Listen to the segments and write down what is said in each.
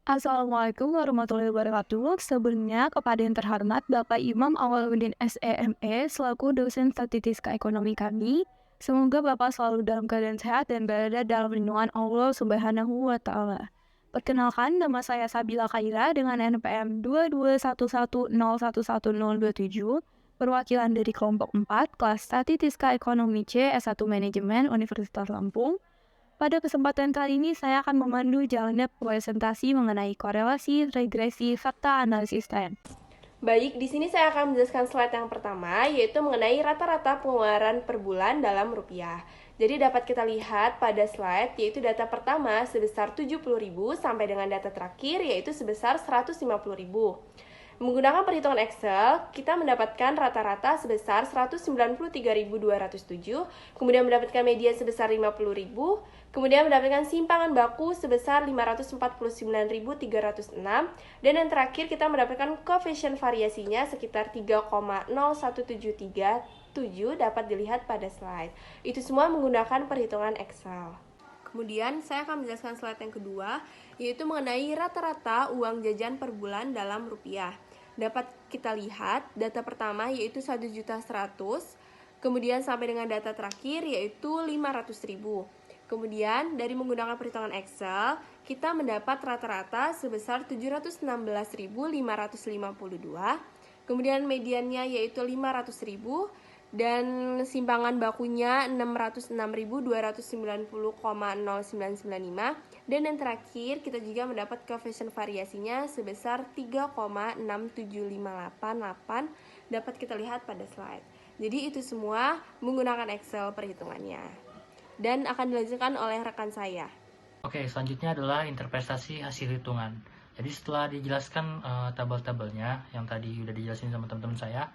Assalamualaikum warahmatullahi wabarakatuh. Sebelumnya, kepada yang terhormat Bapak Imam Awaludin SEME selaku dosen statistika ekonomi kami, semoga Bapak selalu dalam keadaan sehat dan berada dalam lindungan Allah Subhanahu wa Ta'ala. Perkenalkan, nama saya Sabila Khaira dengan NPM 2211011027, perwakilan dari kelompok 4, kelas Statistika Ekonomi C S1 Manajemen Universitas Lampung. Pada kesempatan kali ini, saya akan memandu jalannya presentasi mengenai korelasi, regresi, serta analisis tren. Baik, di sini saya akan menjelaskan slide yang pertama, yaitu mengenai rata-rata pengeluaran per bulan dalam rupiah. Jadi dapat kita lihat pada slide, yaitu data pertama sebesar 70.000 sampai dengan data terakhir, yaitu sebesar 150.000. Menggunakan perhitungan Excel, kita mendapatkan rata-rata sebesar 193.207, kemudian mendapatkan median sebesar 50.000, kemudian mendapatkan simpangan baku sebesar 549.306, dan yang terakhir kita mendapatkan koefisien variasinya sekitar 3,01737 dapat dilihat pada slide. Itu semua menggunakan perhitungan Excel. Kemudian saya akan menjelaskan slide yang kedua, yaitu mengenai rata-rata uang jajan per bulan dalam rupiah. Dapat kita lihat data pertama yaitu 1.100.000, kemudian sampai dengan data terakhir yaitu 500.000. Kemudian dari menggunakan perhitungan Excel, kita mendapat rata-rata sebesar 716.552, kemudian mediannya yaitu 500.000, dan simpangan bakunya 606.290,0995, dan yang terakhir kita juga mendapat koefisien variasinya sebesar 3,67588 dapat kita lihat pada slide. Jadi itu semua menggunakan Excel perhitungannya dan akan dilanjutkan oleh rekan saya. Oke, selanjutnya adalah interpretasi hasil hitungan. Jadi setelah dijelaskan tabel-tabelnya yang tadi udah dijelasin sama teman-teman saya,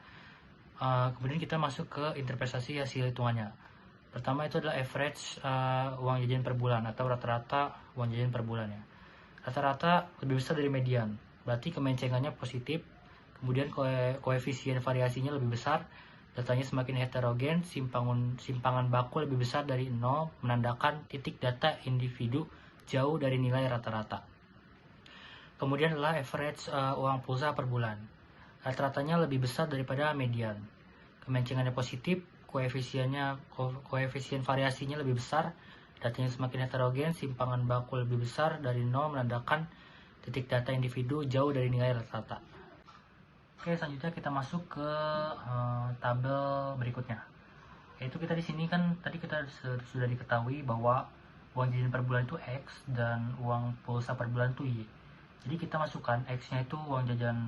kemudian kita masuk ke interpretasi hasil hitungannya. Pertama itu adalah average uang jajan per bulan atau rata-rata uang jajan per bulan ya. Rata-rata lebih besar dari median, berarti kemencengannya positif. Kemudian koefisien variasinya lebih besar, datanya semakin heterogen, simpangan baku lebih besar dari 0, menandakan titik data individu jauh dari nilai rata-rata. Kemudian adalah average uang pulsa per bulan. Rata-ratanya lebih besar daripada median. Kemencengannya positif, koefisien variasinya lebih besar, datanya semakin heterogen, simpangan baku lebih besar dari 0, menandakan titik data individu jauh dari nilai rata-rata. Oke, selanjutnya kita masuk ke tabel berikutnya. Yaitu kita di sini kan tadi kita sudah diketahui bahwa uang jajan per bulan itu X dan uang pulsa per bulan itu Y. Jadi kita masukkan X-nya itu uang jajan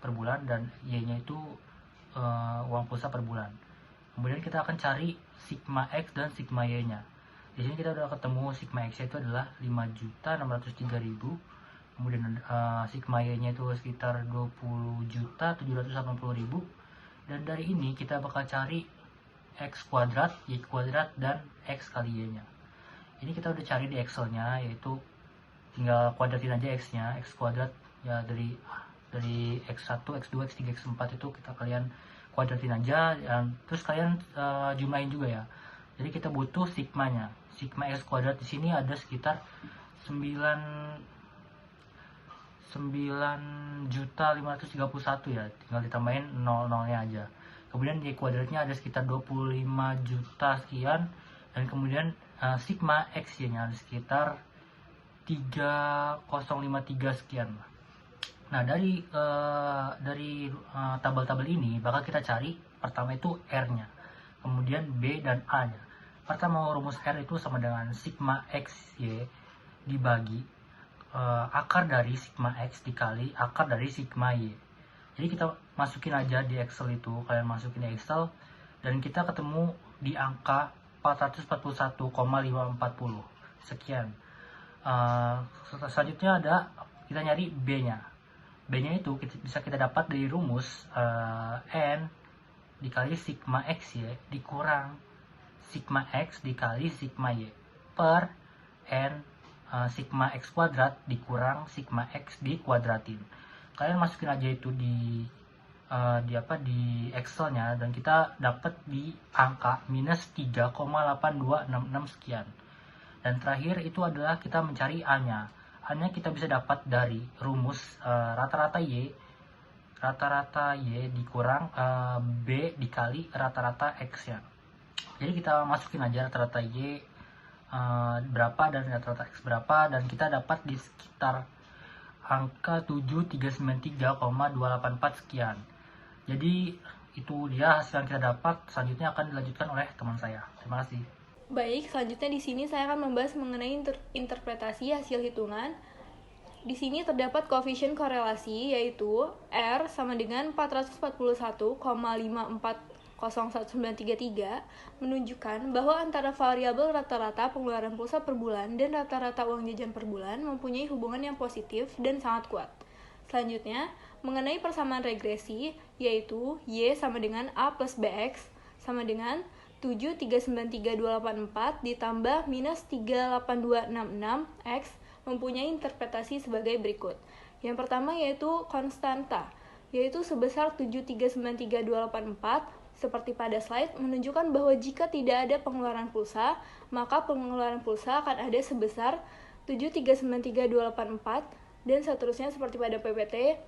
per bulan dan Y-nya itu uang pulsa per bulan. Kemudian kita akan cari sigma X dan sigma Y-nya. Di sini kita udah ketemu sigma X itu adalah 5.603.000. Kemudian sigma Y-nya itu sekitar 20.780.000. Dan dari ini kita bakal cari X kuadrat, Y kuadrat, dan X kali Y-nya. Ini kita udah cari di Excel-nya, yaitu tinggal kuadratin aja X-nya. X kuadrat ya dari X1, X2, X3, X4 itu kalian kuadratin aja, dan terus kalian jumlahin juga ya. Jadi kita butuh sigmanya. Sigma X kuadrat di sini ada sekitar 9.531 ya, tinggal ditambahin 0-nya aja. Kemudian Y kuadratnya ada sekitar 25 juta sekian, dan kemudian sigma X nya ada sekitar 3053 sekian. Nah, dari tabel-tabel ini bakal kita cari pertama itu R-nya, kemudian B dan A-nya. Pertama, rumus R itu sama dengan sigma X Y dibagi akar dari sigma X dikali akar dari sigma Y. Jadi kita masukin aja di Excel itu, kalian masukin di Excel, dan kita ketemu di angka 441,540 sekian. Selanjutnya ada kita nyari B-nya. B-nya itu bisa kita dapat dari rumus N dikali sigma X Y dikurang sigma X dikali sigma Y per N sigma X kuadrat dikurang sigma X dikuadratin. Kalian masukin aja itu di Excel-nya, dan kita dapat di angka minus 3,8266 sekian. Dan terakhir itu adalah kita mencari A-nya. hanya kita bisa dapat dari rumus rata-rata Y dikurang B dikali rata-rata X ya. Jadi kita masukin aja rata-rata Y berapa dan rata-rata X berapa, dan kita dapat di sekitar angka 7393,284 sekian. Jadi itu dia hasil yang kita dapat. Selanjutnya akan dilanjutkan oleh teman saya. Terima kasih. Baik, selanjutnya di sini saya akan membahas mengenai interpretasi hasil hitungan. Di sini terdapat koefisien korelasi, yaitu R sama dengan 441,5401933, menunjukkan bahwa antara variabel rata-rata pengeluaran pulsa per bulan dan rata-rata uang jajan per bulan mempunyai hubungan yang positif dan sangat kuat. Selanjutnya, mengenai persamaan regresi, yaitu Y sama dengan A plus BX sama dengan 7393284 ditambah minus 38266X mempunyai interpretasi sebagai berikut. Yang pertama yaitu konstanta, yaitu sebesar 7393284, seperti pada slide, menunjukkan bahwa jika tidak ada pengeluaran pulsa, maka pengeluaran pulsa akan ada sebesar 7393284, dan seterusnya seperti pada PPT.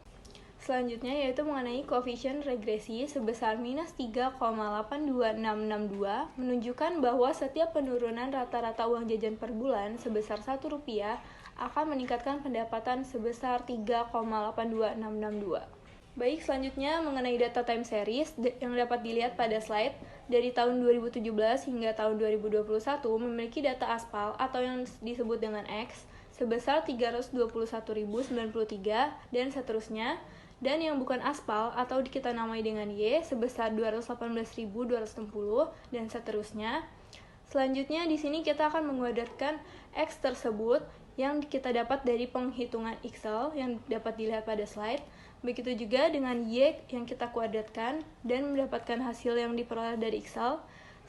Selanjutnya yaitu mengenai koefisien regresi sebesar minus 3,82662, menunjukkan bahwa setiap penurunan rata-rata uang jajan per bulan sebesar Rp1 akan meningkatkan pendapatan sebesar 3,82662. Baik, selanjutnya mengenai data time series yang dapat dilihat pada slide, dari tahun 2017 hingga tahun 2021 memiliki data aspal atau yang disebut dengan X sebesar 321.093 dan seterusnya, dan yang bukan aspal atau kita namai dengan Y sebesar 218.260 dan seterusnya. Selanjutnya di sini kita akan menguadratkan X tersebut yang kita dapat dari penghitungan Excel yang dapat dilihat pada slide. Begitu juga dengan Y yang kita kuadratkan dan mendapatkan hasil yang diperoleh dari Excel.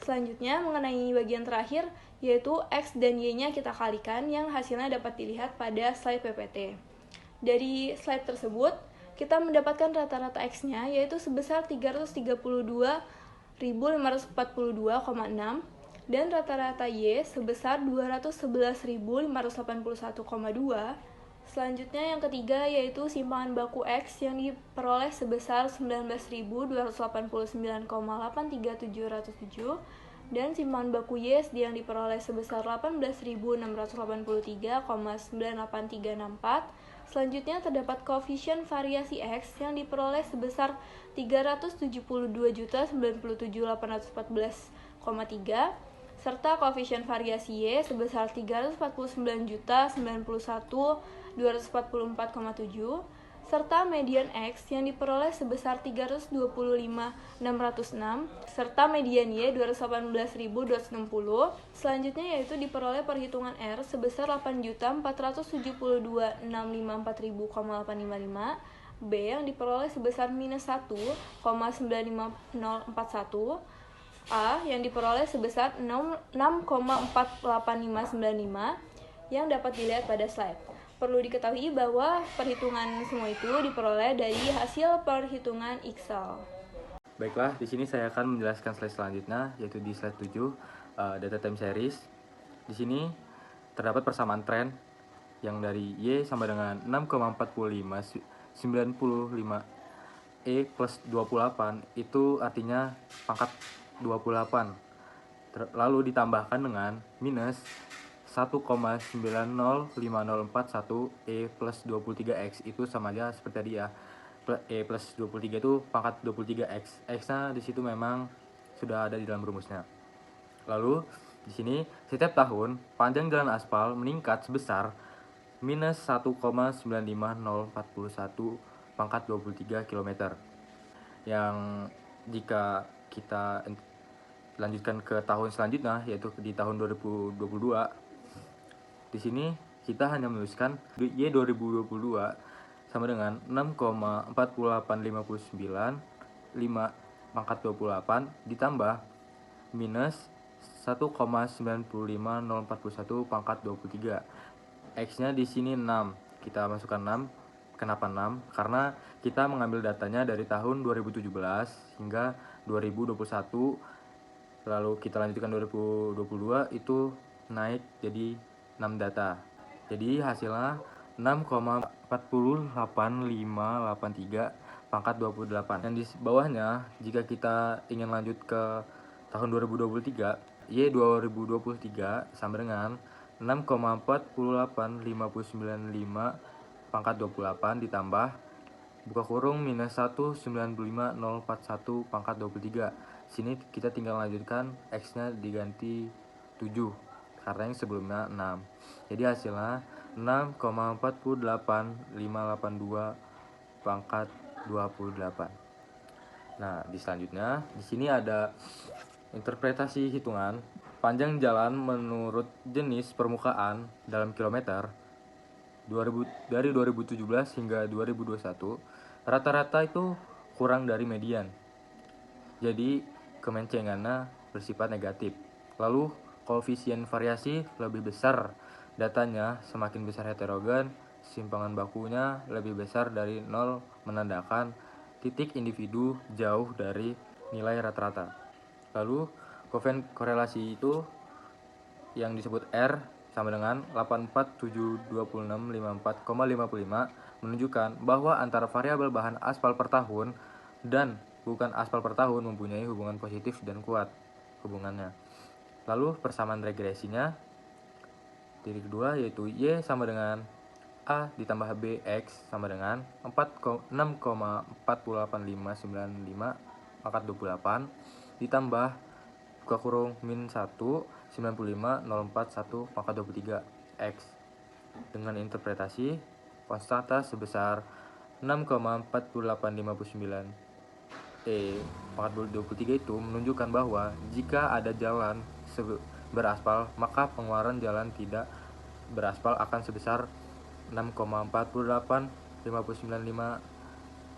Selanjutnya mengenai bagian terakhir yaitu X dan Y-nya kita kalikan yang hasilnya dapat dilihat pada slide PPT. Dari slide tersebut kita mendapatkan rata-rata X-nya yaitu sebesar 332.542,6 dan rata-rata Y sebesar 211.581,2. Selanjutnya yang ketiga yaitu simpangan baku X yang diperoleh sebesar 19.289,83707 dan simpangan baku Y yang diperoleh sebesar 18.683,98364. Selanjutnya terdapat koefisien variasi X yang diperoleh sebesar 372.097.814,3 serta koefisien variasi Y sebesar 349.091.244,7 serta median X yang diperoleh sebesar 325.606 serta median Y 218.260. Selanjutnya yaitu diperoleh perhitungan R sebesar 8.472.654.855, B yang diperoleh sebesar minus 1,95041, A yang diperoleh sebesar 6,48595 yang dapat dilihat pada slide. Perlu diketahui bahwa perhitungan semua itu diperoleh dari hasil perhitungan Excel. Baiklah, di sini saya akan menjelaskan slide selanjutnya, yaitu di slide 7, data time series. Di sini terdapat persamaan tren yang dari Y sama dengan 6,4595 E plus 28, itu artinya pangkat 28. Lalu ditambahkan dengan minus 1,905041 E plus 23X, itu sama aja seperti tadi ya. E plus 23 itu pangkat 23X. X-nya di situ memang sudah ada di dalam rumusnya. Lalu di sini setiap tahun panjang jalan aspal meningkat sebesar minus 1,95041 pangkat 23 km. Yang jika kita lanjutkan ke tahun selanjutnya, yaitu di tahun 2022, di sini kita hanya menuliskan Y 2022 sama dengan 6,48595 pangkat 28 ditambah minus 1,95041 pangkat 23. X-nya di sini 6. Kita masukkan 6. Kenapa 6? Karena kita mengambil datanya dari tahun 2017 hingga 2021. Lalu kita lanjutkan 2022, itu naik jadi 6 data. Jadi hasilnya 6,48583 pangkat 28. Dan di bawahnya, jika kita ingin lanjut ke tahun 2023, Y 2023 sama dengan 6,48595 pangkat 28 ditambah buka kurung minus 1,95041 pangkat 23. Sini kita tinggal lanjutkan X-nya diganti 7 karena yang sebelumnya 6. Jadi hasilnya 6,48582 pangkat 28. Nah, di selanjutnya di sini ada interpretasi hitungan panjang jalan menurut jenis permukaan dalam kilometer 2000, dari 2017 hingga 2021 rata-rata itu kurang dari median. Jadi kemencengannya bersifat negatif. Lalu koefisien variasi lebih besar. Datanya semakin besar heterogen, simpangan bakunya lebih besar dari 0 menandakan titik individu jauh dari nilai rata-rata. Lalu korelasi itu yang disebut R sama dengan 8472654,55 menunjukkan bahwa antara variabel bahan aspal per tahun dan bukan aspal per tahun mempunyai hubungan positif dan kuat hubungannya. Lalu persamaan regresinya titik kedua yaitu Y sama dengan A ditambah B X sama dengan 6,48595 pangkat 28 ditambah buka kurung min 1 95041 pangkat 23 X dengan interpretasi konstanta sebesar 6,4859 pangkat 23 itu menunjukkan bahwa jika ada jalan beraspal maka pengeluaran jalan tidak beraspal akan sebesar 6,48595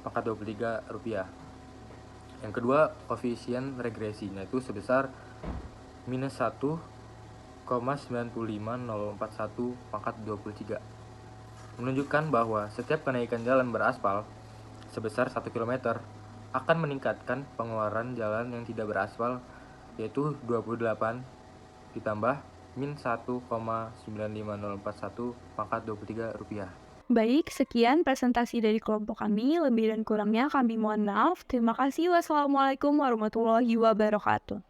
pangkat 23 rupiah. Yang kedua, koefisien regresinya itu sebesar minus 1,95041 pangkat 23 menunjukkan bahwa setiap kenaikan jalan beraspal sebesar 1 km akan meningkatkan pengeluaran jalan yang tidak beraspal yaitu 28 ditambah min 1,95041 pangkat 23 rupiah. Baik, sekian presentasi dari kelompok kami. Lebih dan kurangnya kami mohon maaf. Terima kasih. Wassalamualaikum warahmatullahi wabarakatuh.